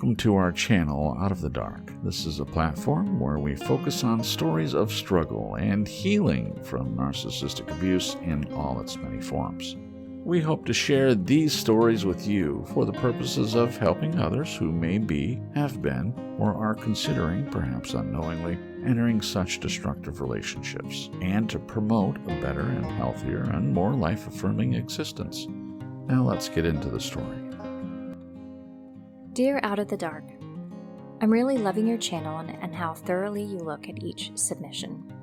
Welcome to our channel, Out of the Dark. This is a platform where we focus on stories of struggle and healing from narcissistic abuse in all its many forms. We hope to share these stories with you for the purposes of helping others who may be, have been, or are considering, perhaps unknowingly, entering such destructive relationships, and to promote a better and healthier and more life-affirming existence. Now let's get into the story. Dear Out of the Dark, I'm really loving your channel and how thoroughly you look at each submission.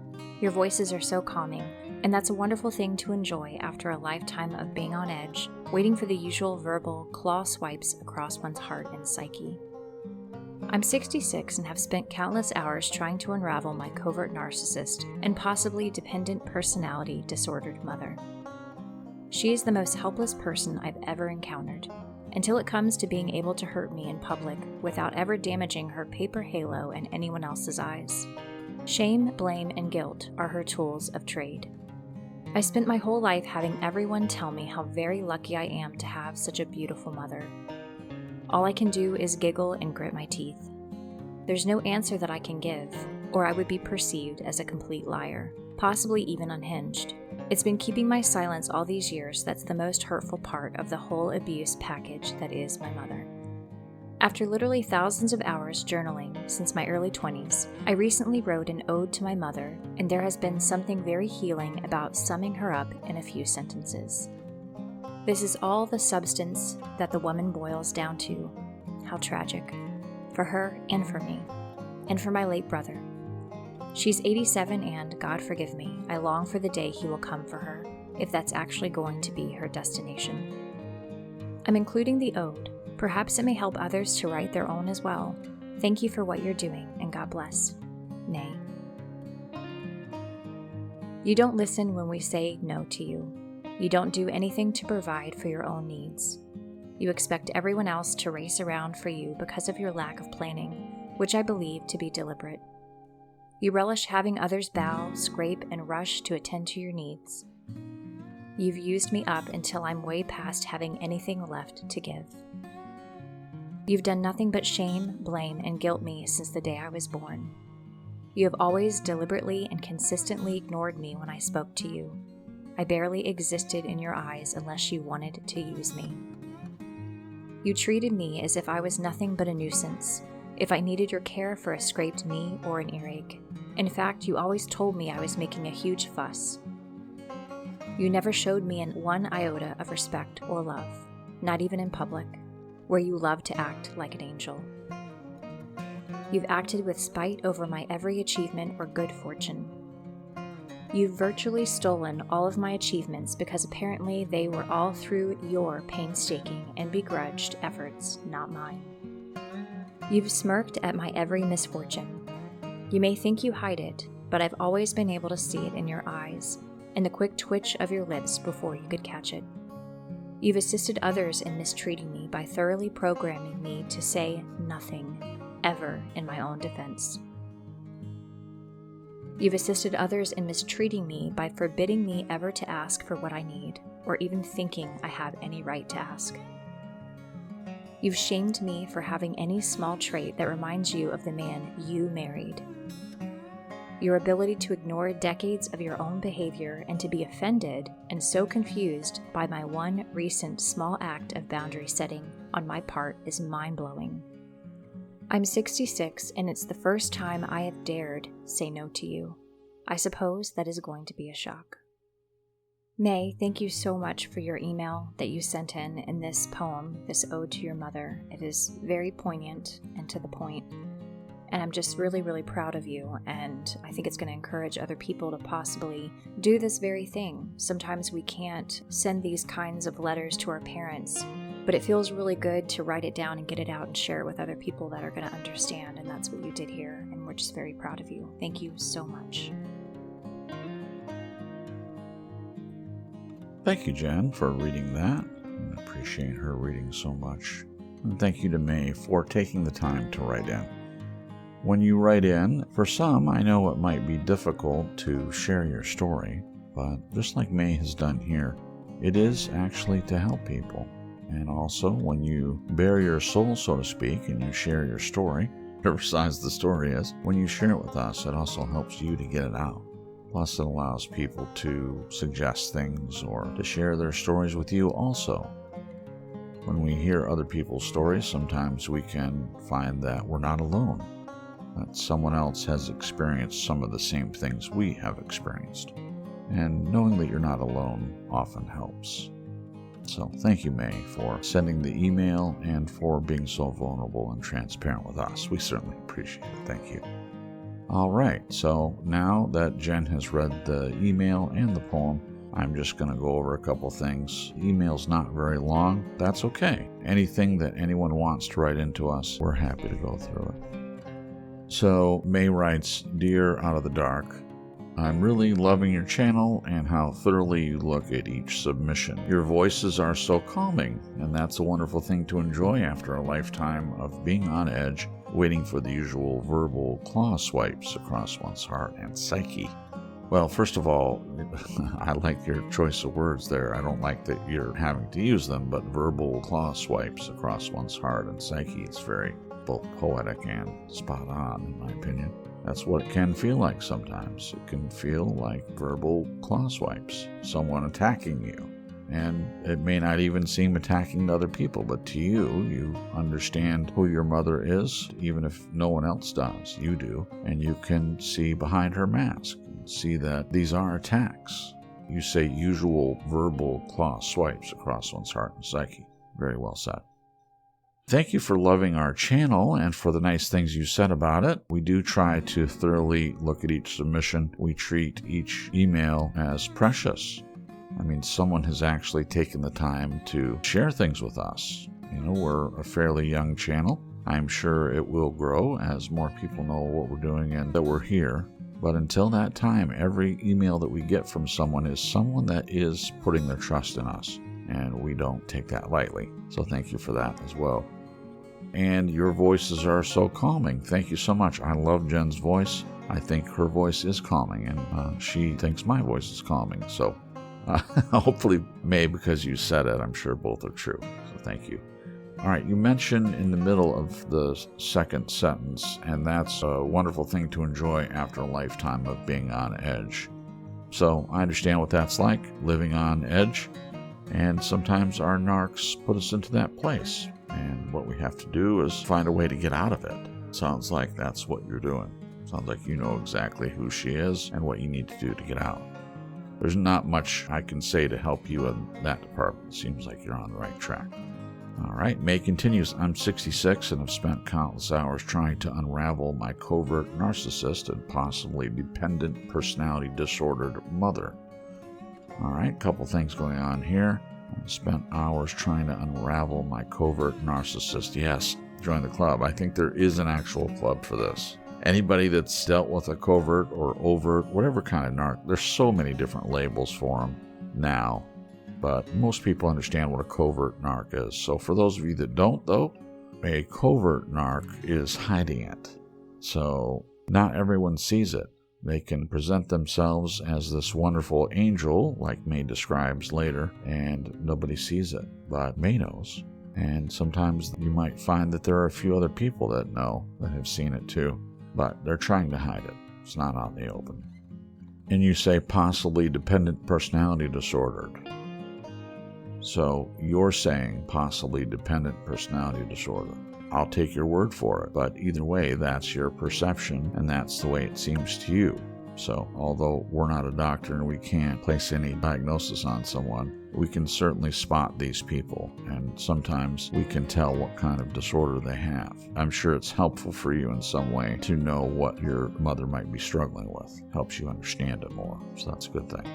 Your voices are so calming, and that's a wonderful thing to enjoy after a lifetime of being on edge, waiting for the usual verbal claw swipes across one's heart and psyche. I'm 66 and have spent countless hours trying to unravel my covert narcissist and possibly dependent personality disordered mother. She is the most helpless person I've ever encountered, until it comes to being able to hurt me in public without ever damaging her paper halo in anyone else's eyes. Shame, blame, and guilt are her tools of trade. I spent my whole life having everyone tell me how very lucky I am to have such a beautiful mother. All I can do is giggle and grit my teeth. There's no answer that I can give, or I would be perceived as a complete liar, possibly even unhinged. It's been keeping my silence all these years that's the most hurtful part of the whole abuse package that is my mother. After literally thousands of hours journaling since my early 20s, I recently wrote an ode to my mother, and there has been something very healing about summing her up in a few sentences. This is all the substance that the woman boils down to. How tragic. For her and for me. And for my late brother. She's 87 and, God forgive me, I long for the day he will come for her, if that's actually going to be her destination. I'm including the ode. Perhaps it may help others to write their own as well. Thank you for what you're doing, and God bless. Nay. You don't listen when we say no to you. You don't do anything to provide for your own needs. You expect everyone else to race around for you because of your lack of planning, which I believe to be deliberate. You relish having others bow, scrape, and rush to attend to your needs. You've used me up until I'm way past having anything left to give. You've done nothing but shame, blame, and guilt me since the day I was born. You have always deliberately and consistently ignored me when I spoke to you. I barely existed in your eyes unless you wanted to use me. You treated me as if I was nothing but a nuisance, if I needed your care for a scraped knee or an earache. In fact, you always told me I was making a huge fuss. You never showed me one iota of respect or love, not even in public, where you love to act like an angel. You've acted with spite over my every achievement or good fortune. You've virtually stolen all of my achievements because apparently they were all through your painstaking and begrudged efforts, not mine. You've smirked at my every misfortune. You may think you hide it, but I've always been able to see it in your eyes, and the quick twitch of your lips before you could catch it. You've assisted others in mistreating me by thoroughly programming me to say nothing, ever, in my own defense. You've assisted others in mistreating me by forbidding me ever to ask for what I need, or even thinking I have any right to ask. You've shamed me for having any small trait that reminds you of the man you married. Your ability to ignore decades of your own behavior and to be offended and so confused by my one recent small act of boundary setting on my part is mind-blowing. I'm 66 and it's the first time I have dared say no to you. I suppose that is going to be a shock. May, thank you so much for your email that you sent in this poem, this ode to your mother. It is very poignant and to the point. And I'm just really, really proud of you, and I think it's going to encourage other people to possibly do this very thing. Sometimes we can't send these kinds of letters to our parents, but it feels really good to write it down and get it out and share it with other people that are going to understand, and that's what you did here, and we're just very proud of you. Thank you so much. Thank you, Jen, for reading that. I appreciate her reading so much. And thank you to May for taking the time to write in. When you write in, for some, I know it might be difficult to share your story, but just like May has done here, it is actually to help people. And also, when you bare your soul, so to speak, and you share your story, whatever size the story is, when you share it with us, it also helps you to get it out. Plus, it allows people to suggest things or to share their stories with you also. When we hear other people's stories, sometimes we can find that we're not alone, that someone else has experienced some of the same things we have experienced. And knowing that you're not alone often helps. So thank you, May, for sending the email and for being so vulnerable and transparent with us. We certainly appreciate it. Thank you. All right, so now that Jen has read the email and the poem, I'm just going to go over a couple things. The email's not very long. That's okay. Anything that anyone wants to write into us, we're happy to go through it. So May writes, Dear Out of the Dark, I'm really loving your channel and how thoroughly you look at each submission. Your voices are so calming, and that's a wonderful thing to enjoy after a lifetime of being on edge, waiting for the usual verbal claw swipes across one's heart and psyche. Well, first of all, I like your choice of words there. I don't like that you're having to use them, but verbal claw swipes across one's heart and psyche is very both poetic and spot on, in my opinion. That's what it can feel like sometimes. It can feel like verbal claw swipes, someone attacking you. And it may not even seem attacking to other people, but to you, you understand who your mother is, even if no one else does. You do. And you can see behind her mask, see that these are attacks. You say usual verbal claw swipes across one's heart and psyche. Very well said. Thank you for loving our channel and for the nice things you said about it. We do try to thoroughly look at each submission. We treat each email as precious. I mean, someone has actually taken the time to share things with us. You know, we're a fairly young channel. I'm sure it will grow as more people know what we're doing and that we're here. But until that time, every email that we get from someone is someone that is putting their trust in us. And we don't take that lightly. So thank you for that as well. And your voices are so calming. Thank you so much. I love Jen's voice. I think her voice is calming, and she thinks my voice is calming. So hopefully, May, because you said it, I'm sure both are true. So thank you. All right, you mentioned in the middle of the second sentence, and that's a wonderful thing to enjoy after a lifetime of being on edge. So I understand what that's like, living on edge, and sometimes our narcs put us into that place, and what we have to do is find a way to get out of it. Sounds like that's what you're doing. Sounds like you know exactly who she is and what you need to do to get out. There's not much I can say to help you in that department. Seems like you're on the right track. All right, May continues, I'm 66 and have spent countless hours trying to unravel my covert narcissist and possibly dependent personality disordered mother. All right, a couple things going on here. I spent hours trying to unravel my covert narcissist. Yes, join the club. I think there is an actual club for this. Anybody that's dealt with a covert or overt, whatever kind of narc, there's so many different labels for them now. But most people understand what a covert narc is. So for those of you that don't, though, a covert narc is hiding it. So not everyone sees it. They can present themselves as this wonderful angel, like May describes later, and nobody sees it. But May knows. And sometimes you might find that there are a few other people that know, that have seen it too. But they're trying to hide it. It's not out in the open. And you say possibly dependent personality disordered. So you're saying possibly dependent personality disorder. I'll take your word for it, but either way, that's your perception, and that's the way it seems to you. So although we're not a doctor and we can't place any diagnosis on someone, we can certainly spot these people, and sometimes we can tell what kind of disorder they have. I'm sure it's helpful for you in some way to know what your mother might be struggling with. Helps you understand it more, so that's a good thing.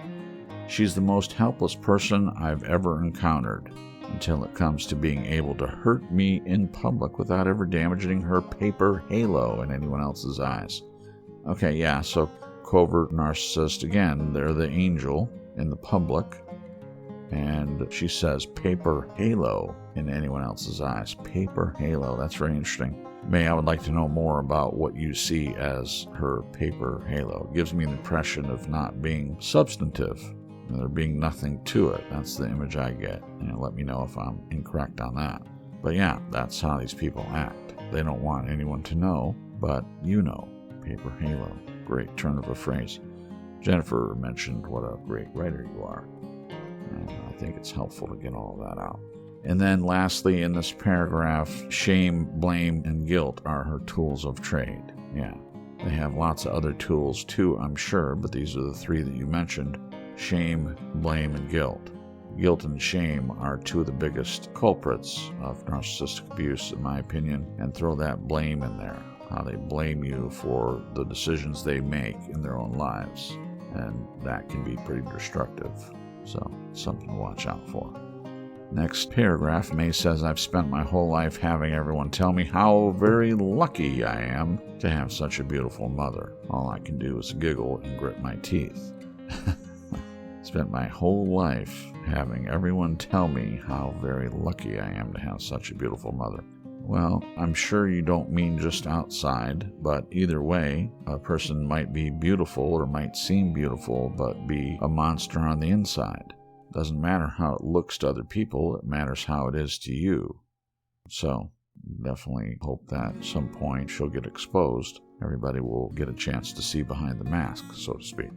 She's the most helpless person I've ever encountered until it comes to being able to hurt me in public without ever damaging her paper halo in anyone else's eyes. Okay, yeah, so covert narcissist, again, they're the angel in the public, and she says paper halo in anyone else's eyes. Paper halo, that's very interesting. May, I would like to know more about what you see as her paper halo. It gives me the impression of not being substantive. There being nothing to it. That's the image I get. Let me know if I'm incorrect on that. But yeah, that's how these people act. They don't want anyone to know, but you know. Paper halo. Great turn of a phrase. Jennifer mentioned what a great writer you are. And I think it's helpful to get all of that out. And then lastly, in this paragraph, shame, blame, and guilt are her tools of trade. Yeah, they have lots of other tools too, I'm sure, but these are the three that you mentioned: shame, blame, and guilt. Guilt and shame are two of the biggest culprits of narcissistic abuse, in my opinion, and throw that blame in there, how they blame you for the decisions they make in their own lives, and that can be pretty destructive, so something to watch out for. Next paragraph, May says, I've spent my whole life having everyone tell me how very lucky I am to have such a beautiful mother. All I can do is giggle and grit my teeth. Spent my whole life having everyone tell me how very lucky I am to have such a beautiful mother. Well, I'm sure you don't mean just outside, but either way, a person might be beautiful or might seem beautiful, but be a monster on the inside. Doesn't matter how it looks to other people, it matters how it is to you. So, definitely hope that at some point she'll get exposed. Everybody will get a chance to see behind the mask, so to speak.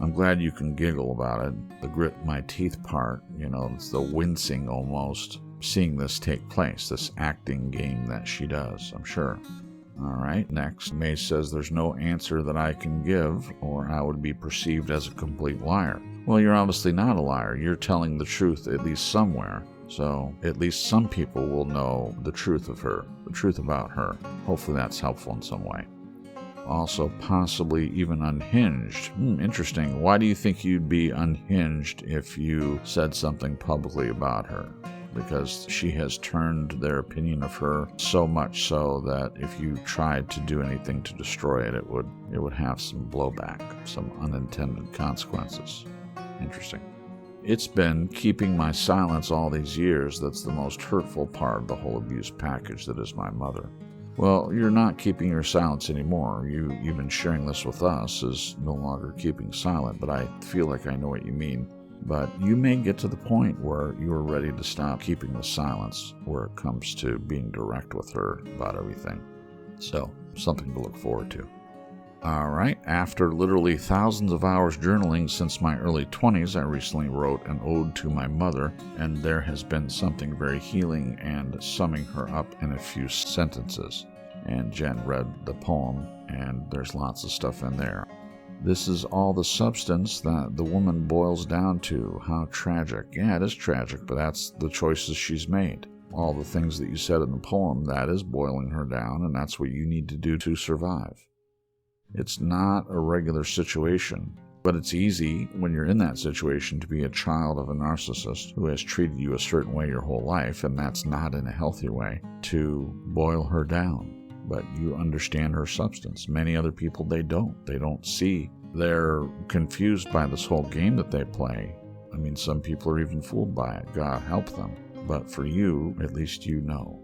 I'm glad you can giggle about it. The grit my teeth part, it's the wincing almost, seeing this take place, this acting game that she does, I'm sure. All right, next, May says there's no answer that I can give, or I would be perceived as a complete liar. Well, you're obviously not a liar. You're telling the truth at least somewhere. So at least some people will know the truth of her, the truth about her. Hopefully that's helpful in some way. Also, possibly even unhinged. Interesting. Why do you think you'd be unhinged if you said something publicly about her? Because she has turned their opinion of her so much so that if you tried to do anything to destroy it, it would have some blowback, some unintended consequences. Interesting. It's been keeping my silence all these years that's the most hurtful part of the whole abuse package that is my mother. Well, you're not keeping your silence anymore. You even sharing this with us is no longer keeping silent, but I feel like I know what you mean. But you may get to the point where you are ready to stop keeping the silence where it comes to being direct with her about everything. So, something to look forward to. All right, after literally thousands of hours journaling since my early 20s, I recently wrote an ode to my mother, and there has been something very healing and summing her up in a few sentences. And Jen read the poem, and there's lots of stuff in there. This is all the substance that the woman boils down to. How tragic. Yeah, it is tragic, but that's the choices she's made. All the things that you said in the poem, that is boiling her down, and that's what you need to do to survive. It's not a regular situation, but it's easy when you're in that situation to be a child of a narcissist who has treated you a certain way your whole life, and that's not in a healthy way, to boil her down. But you understand her substance. Many other people, they don't. They don't see. They're confused by this whole game that they play. I mean, some people are even fooled by it. God help them. But for you, at least you know.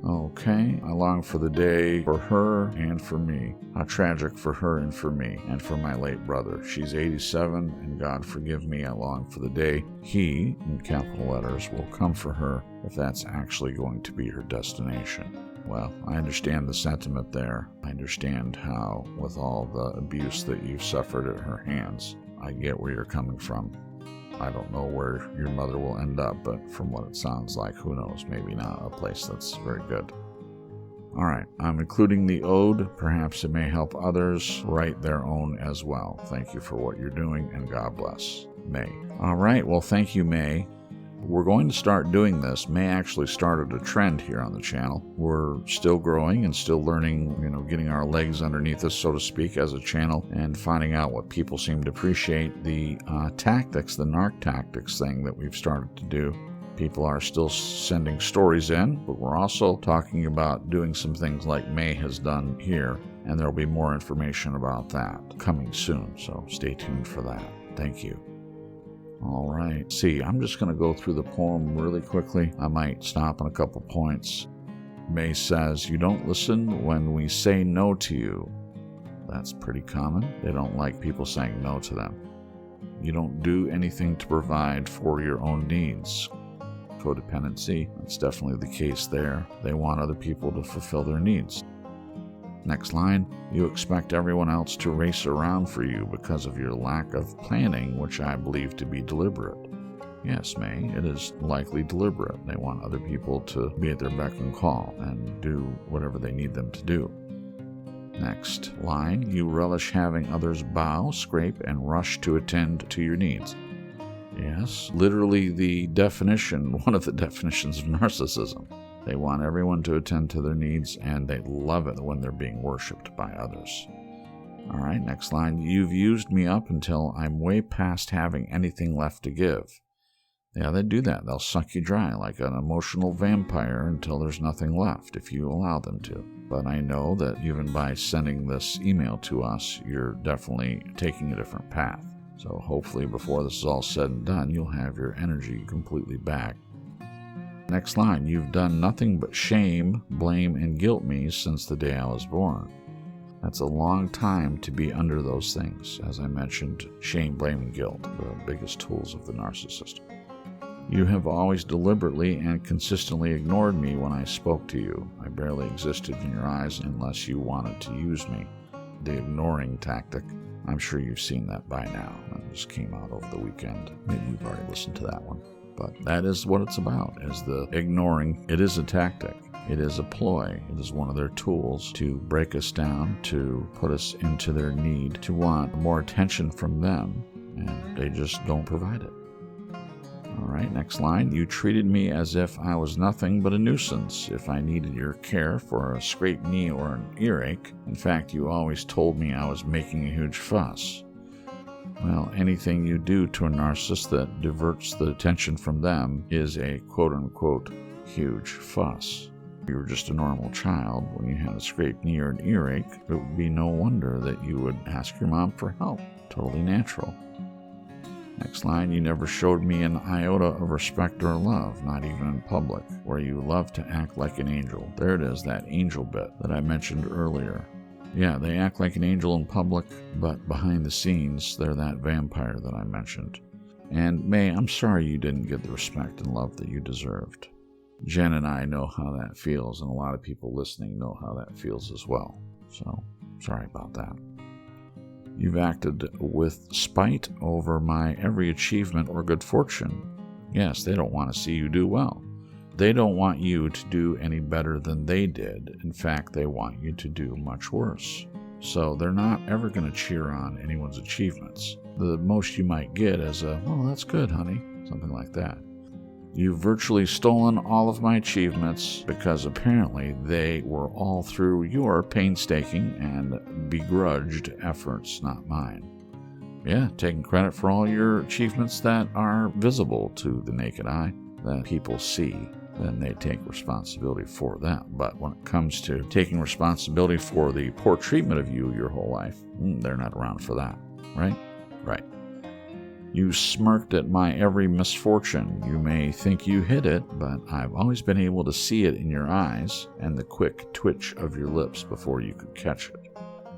Okay, I long for the day for her and for me. How tragic for her and for me, and for my late brother. She's 87, and God forgive me, I long for the day he, in capital letters, will come for her, if that's actually going to be her destination. Well, I understand the sentiment there. I understand how, with all the abuse that you've suffered at her hands, I get where you're coming from. I don't know where your mother will end up, but from what it sounds like, who knows, maybe not a place that's very good. All right, I'm including the ode. Perhaps it may help others write their own as well. Thank you for what you're doing, and God bless. May. All right, well, thank you, May. We're going to start doing this. May actually started a trend here on the channel. We're still growing and still learning, getting our legs underneath us, so to speak, as a channel, and finding out what people seem to appreciate. The tactics, the Narc tactics thing that we've started to do. People are still sending stories in, but we're also talking about doing some things like May has done here, and there'll be more information about that coming soon, so stay tuned for that. Thank you. All right. See, I'm just going to go through the poem really quickly. I might stop on a couple points. May says, you don't listen when we say no to you. That's pretty common. They don't like people saying no to them. You don't do anything to provide for your own needs. Codependency, that's definitely the case there. They want other people to fulfill their needs. Next line, you expect everyone else to race around for you because of your lack of planning, which I believe to be deliberate. Yes, May, it is likely deliberate. They want other people to be at their beck and call and do whatever they need them to do. Next line, you relish having others bow, scrape, and rush to attend to your needs. Yes, literally one of the definitions of narcissism. They want everyone to attend to their needs, and they love it when they're being worshipped by others. All right, next line. You've used me up until I'm way past having anything left to give. Yeah, they do that. They'll suck you dry like an emotional vampire until there's nothing left if you allow them to. But I know that even by sending this email to us, you're definitely taking a different path. So hopefully before this is all said and done, you'll have your energy completely back. Next line, you've done nothing but shame, blame, and guilt me since the day I was born. That's a long time to be under those things. As I mentioned, shame, blame, and guilt, the biggest tools of the narcissist. You have always deliberately and consistently ignored me when I spoke to you. I barely existed in your eyes unless you wanted to use me. The ignoring tactic. I'm sure you've seen that by now. That just came out over the weekend. Maybe you've already listened to that one. But that is what it's about, is the ignoring. It is a tactic. It is a ploy. It is one of their tools to break us down, to put us into their need, to want more attention from them, and they just don't provide it. All right, next line. You treated me as if I was nothing but a nuisance if I needed your care for a scraped knee or an earache. In fact, you always told me I was making a huge fuss. Well, anything you do to a narcissist that diverts the attention from them is a quote-unquote huge fuss. If you were just a normal child, when you had a scraped knee or an earache, it would be no wonder that you would ask your mom for help. Totally natural. Next line, you never showed me an iota of respect or love, not even in public, where you love to act like an angel. There it is, that angel bit that I mentioned earlier. Yeah, they act like an angel in public, but behind the scenes, they're that vampire that I mentioned. And May, I'm sorry you didn't get the respect and love that you deserved. Jen and I know how that feels, and a lot of people listening know how that feels as well. So, sorry about that. You've acted with spite over my every achievement or good fortune. Yes, they don't want to see you do well. They don't want you to do any better than they did. In fact, they want you to do much worse. So they're not ever going to cheer on anyone's achievements. The most you might get is a, well, that's good, honey, something like that. You've virtually stolen all of my achievements because apparently they were all through your painstaking and begrudged efforts, not mine. Yeah, taking credit for all your achievements that are visible to the naked eye, that people see, then they take responsibility for them. But when it comes to taking responsibility for the poor treatment of you your whole life, they're not around for that, right? Right. You smirked at my every misfortune. You may think you hid it, but I've always been able to see it in your eyes and the quick twitch of your lips before you could catch it.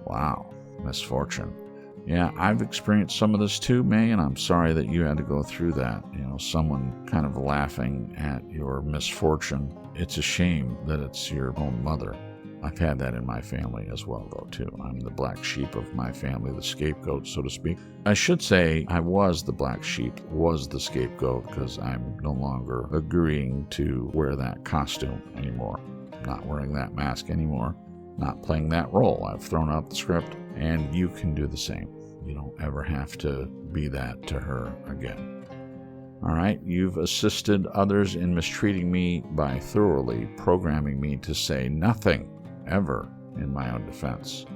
Wow, misfortune. Yeah, I've experienced some of this too, May, and I'm sorry that you had to go through that. You know, someone kind of laughing at your misfortune. It's a shame that it's your own mother. I've had that in my family as well, though, too. I'm the black sheep of my family, the scapegoat, so to speak. I should say I was the black sheep, was the scapegoat, because I'm no longer agreeing to wear that costume anymore. Not wearing that mask anymore. Not playing that role. I've thrown out the script, and you can do the same. You don't ever have to be that to her again. All right, you've assisted others in mistreating me by thoroughly programming me to say nothing ever in my own defense.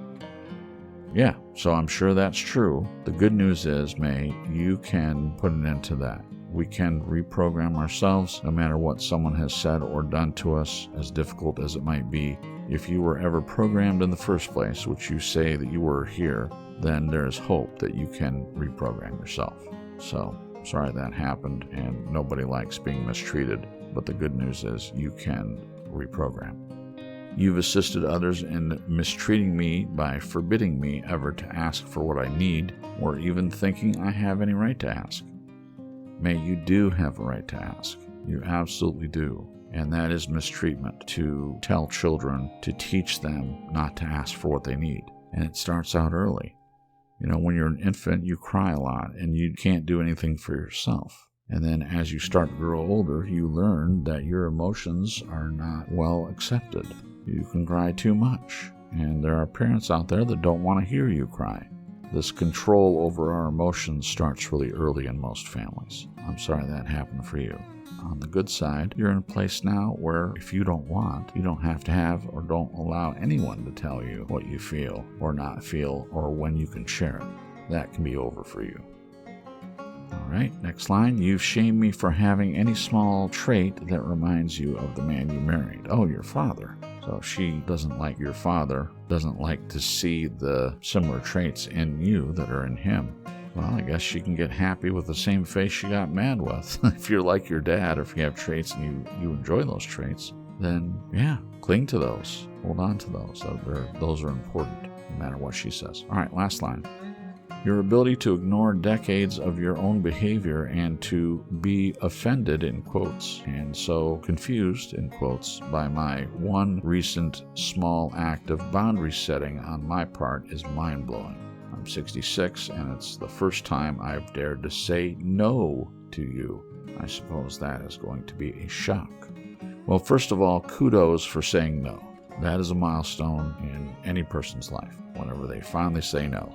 Yeah, so I'm sure that's true. The good news is, May, you can put an end to that. We can reprogram ourselves no matter what someone has said or done to us, as difficult as it might be. If you were ever programmed in the first place, which you say that you were here, then there's hope that you can reprogram yourself. So, sorry that happened, and nobody likes being mistreated, but the good news is you can reprogram. You've assisted others in mistreating me by forbidding me ever to ask for what I need, or even thinking I have any right to ask. May, you do have a right to ask. You absolutely do. And that is mistreatment, to tell children, to teach them not to ask for what they need. And it starts out early. You know, when you're an infant, you cry a lot and you can't do anything for yourself. And then as you start to grow older, you learn that your emotions are not well accepted. You can cry too much. And there are parents out there that don't want to hear you cry. This control over our emotions starts really early in most families. I'm sorry that happened for you. On the good side, you're in a place now where if you don't want, you don't have to have or don't allow anyone to tell you what you feel or not feel or when you can share it. That can be over for you. All right, next line. You've shamed me for having any small trait that reminds you of the man you married. Oh, your father. So she doesn't like your father, doesn't like to see the similar traits in you that are in him. Well, I guess she can get happy with the same face she got mad with. If you're like your dad, or if you have traits and you enjoy those traits, then yeah, cling to those. Hold on to those. Those are important, no matter what she says. All right, last line. Your ability to ignore decades of your own behavior and to be offended, in quotes, and so confused, in quotes, by my one recent small act of boundary setting on my part is mind-blowing. I'm 66, and it's the first time I've dared to say no to you. I suppose that is going to be a shock. Well, first of all, kudos for saying no. That is a milestone in any person's life, whenever they finally say no.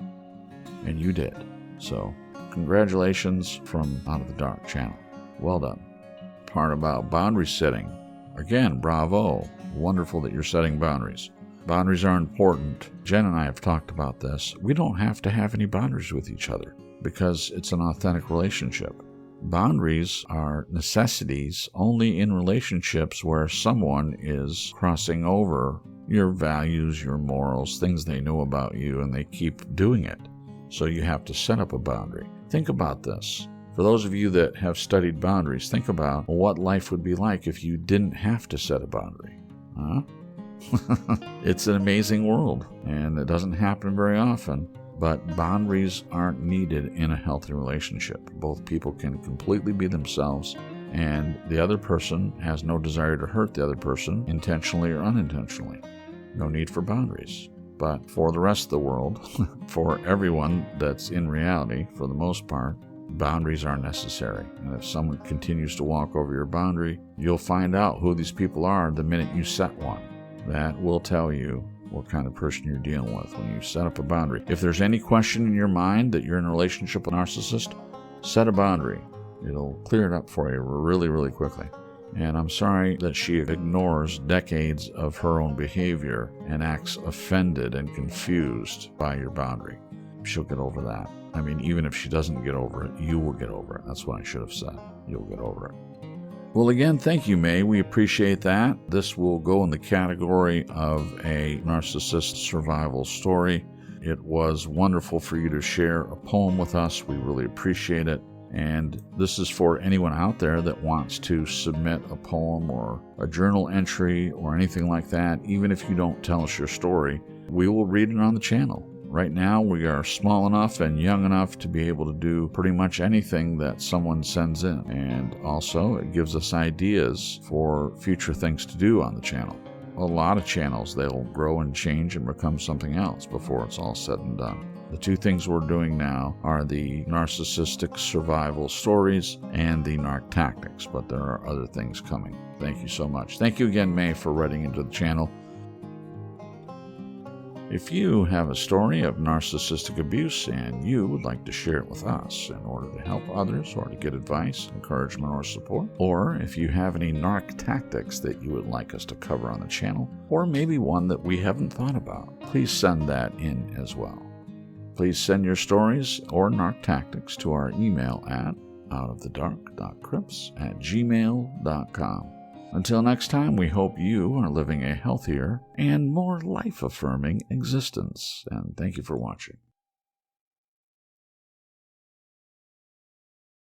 And you did. So, congratulations from Out of the Dark channel. Well done. Part about boundary setting. Again, bravo. Wonderful that you're setting boundaries. Boundaries are important. Jen and I have talked about this. We don't have to have any boundaries with each other because it's an authentic relationship. Boundaries are necessities only in relationships where someone is crossing over your values, your morals, things they know about you, and they keep doing it. So you have to set up a boundary. Think about this. For those of you that have studied boundaries, think about what life would be like if you didn't have to set a boundary. Huh? It's an amazing world, and it doesn't happen very often, but boundaries aren't needed in a healthy relationship. Both people can completely be themselves, and the other person has no desire to hurt the other person, intentionally or unintentionally. No need for boundaries. But for the rest of the world, for everyone that's in reality, for the most part, boundaries are necessary. And if someone continues to walk over your boundary, you'll find out who these people are the minute you set one. That will tell you what kind of person you're dealing with when you set up a boundary. If there's any question in your mind that you're in a relationship with a narcissist, set a boundary. It'll clear it up for you really, really quickly. And I'm sorry that she ignores decades of her own behavior and acts offended and confused by your boundary. She'll get over that. I mean, even if she doesn't get over it, you will get over it. That's what I should have said. You'll get over it. Well, again, thank you, May. We appreciate that. This will go in the category of a narcissist survival story. It was wonderful for you to share a poem with us. We really appreciate it. And this is for anyone out there that wants to submit a poem or a journal entry or anything like that. Even if you don't tell us your story, we will read it on the channel. Right now, we are small enough and young enough to be able to do pretty much anything that someone sends in. And also, it gives us ideas for future things to do on the channel. A lot of channels, they'll grow and change and become something else before it's all said and done. The two things we're doing now are the narcissistic survival stories and the narc tactics, but there are other things coming. Thank you so much. Thank you again, May, for writing into the channel. If you have a story of narcissistic abuse and you would like to share it with us in order to help others or to get advice, encouragement, or support, or if you have any narc tactics that you would like us to cover on the channel, or maybe one that we haven't thought about, please send that in as well. Please send your stories or narc tactics to our email at outofthedark.crips@gmail.com. Until next time, we hope you are living a healthier and more life-affirming existence. And thank you for watching.